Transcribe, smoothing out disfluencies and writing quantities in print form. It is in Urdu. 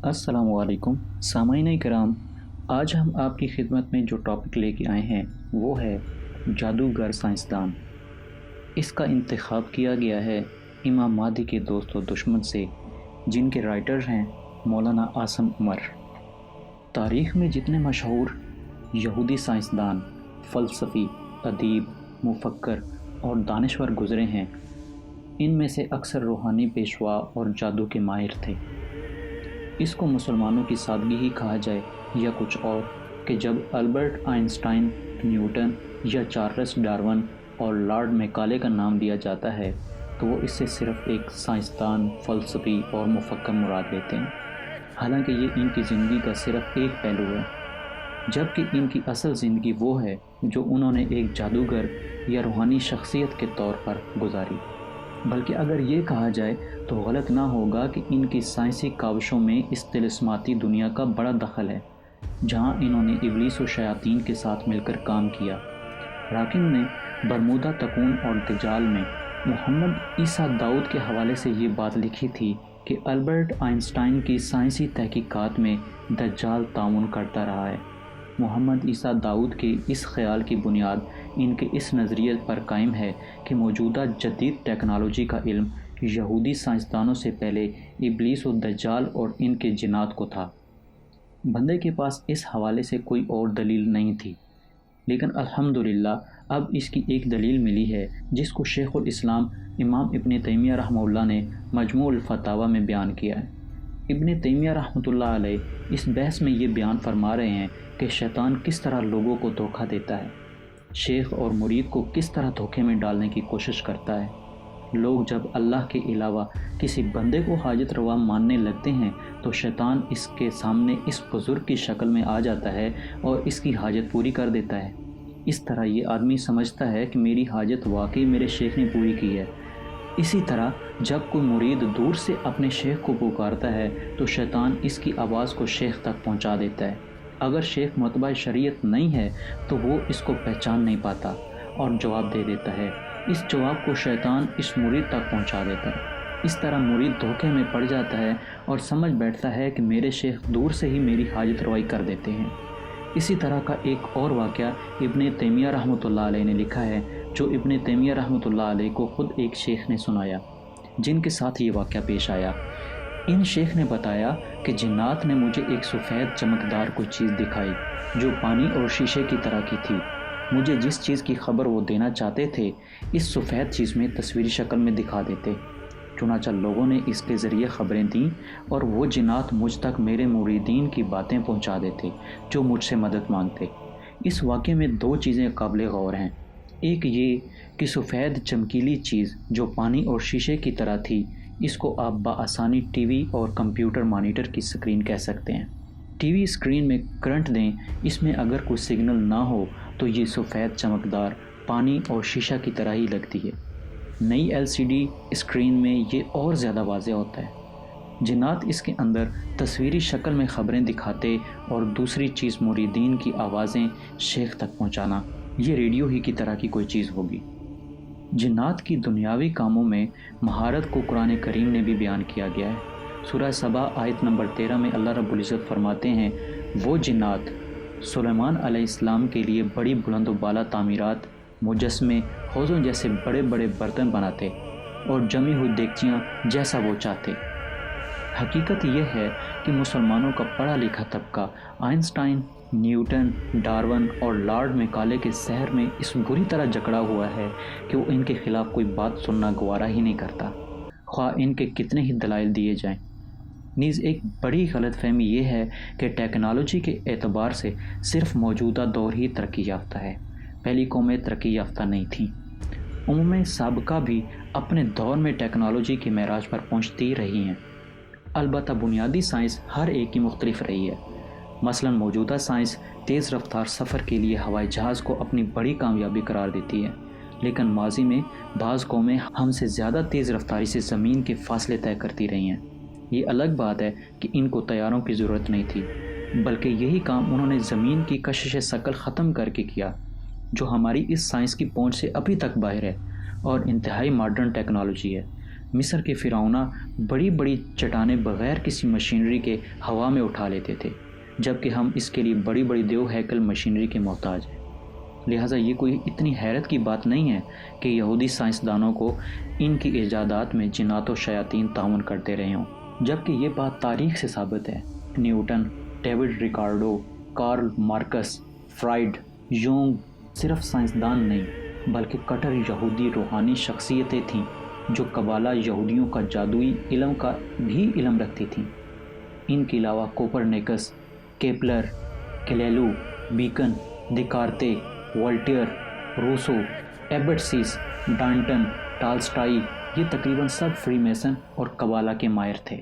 السلام علیکم سامعین کرام، آج ہم آپ کی خدمت میں جو ٹاپک لے کے آئے ہیں وہ ہے جادوگر سائنسدان۔ اس کا انتخاب کیا گیا ہے امام مہدی کے دوست و دشمن سے، جن کے رائٹر ہیں مولانا عاصم عمر۔ تاریخ میں جتنے مشہور یہودی سائنسدان، فلسفی، ادیب، مفکر اور دانشور گزرے ہیں، ان میں سے اکثر روحانی پیشوا اور جادو کے ماہر تھے۔ اس کو مسلمانوں کی سادگی ہی کہا جائے یا کچھ اور، کہ جب البرٹ آئنسٹائن، نیوٹن یا چارلس ڈارون اور لارڈ میکالے کا نام لیا جاتا ہے تو وہ اس سے صرف ایک سائنسدان، فلسفی اور مفکر مراد لیتے ہیں، حالانکہ یہ ان کی زندگی کا صرف ایک پہلو ہے، جبکہ ان کی اصل زندگی وہ ہے جو انہوں نے ایک جادوگر یا روحانی شخصیت کے طور پر گزاری۔ بلکہ اگر یہ کہا جائے تو غلط نہ ہوگا کہ ان کی سائنسی کاوشوں میں اس طلسماتی دنیا کا بڑا دخل ہے، جہاں انہوں نے ابلیس و شیاطین کے ساتھ مل کر کام کیا۔ راکن نے برمودا تکون اور دجال میں محمد عیسیٰ داؤد کے حوالے سے یہ بات لکھی تھی کہ البرٹ آئنسٹائن کی سائنسی تحقیقات میں دجال تعاون کرتا رہا ہے۔ محمد عیسیٰ داؤد کے اس خیال کی بنیاد ان کے اس نظریے پر قائم ہے کہ موجودہ جدید ٹیکنالوجی کا علم یہودی سائنسدانوں سے پہلے ابلیس و دجال اور ان کے جنات کو تھا۔ بندے کے پاس اس حوالے سے کوئی اور دلیل نہیں تھی، لیکن الحمدللہ اب اس کی ایک دلیل ملی ہے، جس کو شیخ الاسلام امام ابن تیمیہ رحمہ اللہ نے مجموع الفتاویٰ میں بیان کیا ہے۔ ابن تیمیہ رحمۃ اللہ علیہ اس بحث میں یہ بیان فرما رہے ہیں کہ شیطان کس طرح لوگوں کو دھوکہ دیتا ہے، شیخ اور مرید کو کس طرح دھوکے میں ڈالنے کی کوشش کرتا ہے۔ لوگ جب اللہ کے علاوہ کسی بندے کو حاجت روا ماننے لگتے ہیں تو شیطان اس کے سامنے اس بزرگ کی شکل میں آ جاتا ہے اور اس کی حاجت پوری کر دیتا ہے۔ اس طرح یہ آدمی سمجھتا ہے کہ میری حاجت واقعی میرے شیخ نے پوری کی ہے۔ اسی طرح جب کوئی مرید دور سے اپنے شیخ کو پکارتا ہے تو شیطان اس کی آواز کو شیخ تک پہنچا دیتا ہے۔ اگر شیخ متبع شریعت نہیں ہے تو وہ اس کو پہچان نہیں پاتا اور جواب دے دیتا ہے۔ اس جواب کو شیطان اس مرید تک پہنچا دیتا ہے۔ اس طرح مرید دھوکے میں پڑ جاتا ہے اور سمجھ بیٹھتا ہے کہ میرے شیخ دور سے ہی میری حاجت روائی کر دیتے ہیں۔ اسی طرح کا ایک اور واقعہ ابن تیمیہ رحمۃ اللہ علیہ نے لکھا ہے، جو ابن تیمیہ رحمۃ اللہ علیہ کو خود ایک شیخ نے سنایا، جن کے ساتھ یہ واقعہ پیش آیا۔ ان شیخ نے بتایا کہ جنات نے مجھے ایک سفید چمکدار کوئی چیز دکھائی جو پانی اور شیشے کی طرح کی تھی۔ مجھے جس چیز کی خبر وہ دینا چاہتے تھے اس سفید چیز میں تصویری شکل میں دکھا دیتے۔ چنانچہ لوگوں نے اس کے ذریعے خبریں دیں اور وہ جنات مجھ تک میرے مریدین کی باتیں پہنچا دیتے جو مجھ سے مدد مانگتے۔ اس واقعے میں دو چیزیں قابل غور ہیں۔ ایک یہ کہ سفید چمکیلی چیز جو پانی اور شیشے کی طرح تھی، اس کو آپ بآسانی ٹی وی اور کمپیوٹر مانیٹر کی سکرین کہہ سکتے ہیں۔ ٹی وی سکرین میں کرنٹ دیں، اس میں اگر کوئی سگنل نہ ہو تو یہ سفید چمکدار پانی اور شیشہ کی طرح ہی لگتی ہے۔ نئی ایل سی ڈی اسکرین میں یہ اور زیادہ واضح ہوتا ہے۔ جنات اس کے اندر تصویری شکل میں خبریں دکھاتے اور دوسری چیز مریدین کی آوازیں شیخ تک پہنچانا، یہ ریڈیو ہی کی طرح کی کوئی چیز ہوگی۔ جنات کی دنیاوی کاموں میں مہارت کو قرآن کریم نے بھی بیان کیا گیا ہے۔ سورہ سبا آیت نمبر 13 میں اللہ رب العزت فرماتے ہیں، وہ جنات سلیمان علیہ السلام کے لیے بڑی بلند و بالا تعمیرات، مجسمے، حوضوں جیسے بڑے بڑے برتن بناتے اور جمی ہوئی دیگچیاں جیسا وہ چاہتے۔ حقیقت یہ ہے کہ مسلمانوں کا پڑھا لکھا طبقہ آئنسٹائن، نیوٹن، ڈارون اور لارڈ میکالے کے سحر میں اس بری طرح جکڑا ہوا ہے کہ وہ ان کے خلاف کوئی بات سننا گوارا ہی نہیں کرتا، خواہ ان کے کتنے ہی دلائل دیے جائیں۔ نیز ایک بڑی غلط فہمی یہ ہے کہ ٹیکنالوجی کے اعتبار سے صرف موجودہ دور ہی ترقی یافتہ ہے، پہلی قومیں ترقی یافتہ نہیں تھیں۔ عموم سابقہ بھی اپنے دور میں ٹیکنالوجی کے معراج پر پہنچتی رہی ہیں، البتہ بنیادی سائنس ہر ایک کی مختلف رہی ہے۔ مثلا موجودہ سائنس تیز رفتار سفر کے لیے ہوائی جہاز کو اپنی بڑی کامیابی قرار دیتی ہے، لیکن ماضی میں بعض قومیں ہم سے زیادہ تیز رفتاری سے زمین کے فاصلے طے کرتی رہی ہیں۔ یہ الگ بات ہے کہ ان کو طیاروں کی ضرورت نہیں تھی، بلکہ یہی کام انہوں نے زمین کی کشش ثقل ختم کر کے کیا، جو ہماری اس سائنس کی پہنچ سے ابھی تک باہر ہے اور انتہائی ماڈرن ٹیکنالوجی ہے۔ مصر کے فرعونہ بڑی بڑی چٹانیں بغیر کسی مشینری کے ہوا میں اٹھا لیتے تھے، جبکہ ہم اس کے لیے بڑی بڑی دیو ہیکل مشینری کے محتاج ہیں۔ لہٰذا یہ کوئی اتنی حیرت کی بات نہیں ہے کہ یہودی سائنسدانوں کو ان کی ایجادات میں جنات و شیاطین تعاون کرتے رہے ہوں، جبکہ یہ بات تاریخ سے ثابت ہے۔ Newton, David Ricardo, Karl Marx, Freud, Jung صرف سائنسدان نہیں بلکہ کٹر یہودی روحانی شخصیتیں تھیں جو قبالہ یہودیوں کا جادوئی علم کا بھی علم رکھتی تھیں۔ ان کے علاوہ Copernicus, Kepler, Galileo, Bacon, Descartes, Voltaire, Rousseau, Abbe Sieyes, Danton, Tolstoy, یہ تقریباً سب فری میسن اور قبالہ کے ماہر تھے۔